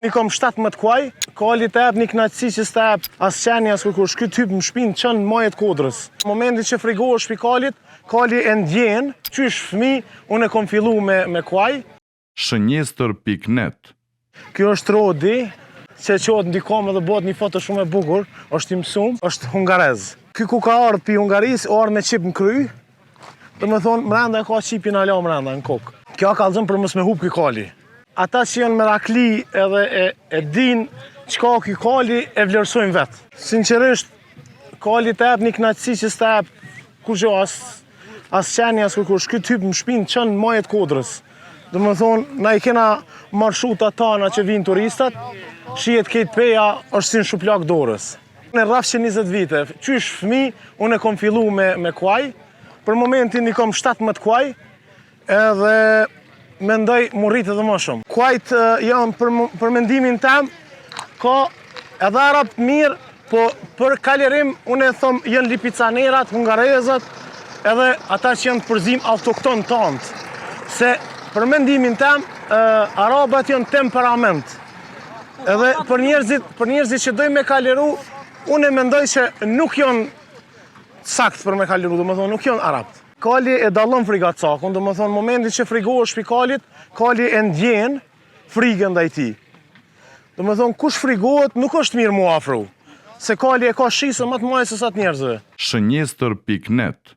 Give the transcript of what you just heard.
Një kom 17 kuaj, kali të ep një knaqësi që s'të ep as qeni as kërkush, këtë typ më shpinë qënë majet kodrës. Në momentin që frigohesh pi kalit, kali e ndjen, qysh fëmi, unë e kom fillu me kuaj. Shënjestër.net. Kjo është Rodi, që qohet ndikom edhe bot një foto shumë e bukur, është i mësum, është hungarez. Ky ku ka ardhë pi Hungaris, ardhë me qip në kry, dhe me thonë mrenda ka qipin ala mrenda në kokë. Kjo ka lëzëm për mos me hup ky kali. Ata që janë merakli edhe e din çka ky kali e vlerësojnë vetë. Sinqerisht, kali të ep një knaqësi që s'të ep kurgjo as qeni as kërkush, ky typ më shpinë qënë majet kodrës. Dhe me thonë, na i kena marshuta tana që vinë turistat, shihet këtë peja është si në shuplak dorës. Në rrafë 20 vite, qysh fëmi, unë e kom fillu me kuaj, për momentin i kom 17 kuaj, edhe mendoj mu rritë edhe më shumë. Kuajt janë për mendimin tem, ka edhe arab mirë, po për kalerim, unë e thom, janë lipicanerat, hungarezat, edhe ata që janë përzim autokton tantë. Se për mendimin tem, arabat janë temperament. Edhe për njerëzit që dojnë me kaleru, unë e mendoj që nuk janë sakt për me kaleru, do më thonë, nuk janë arabt. Kali e dallon frigat cakun, do më thonë, momentin që frigohesh pi kalit, kali e ndjen frigën ndaj tij. Do më thonë, kush frigohet nuk është mirë mu afru, se kali e ka shisë më të majë se sa të njerëzve. Shënjestër.net.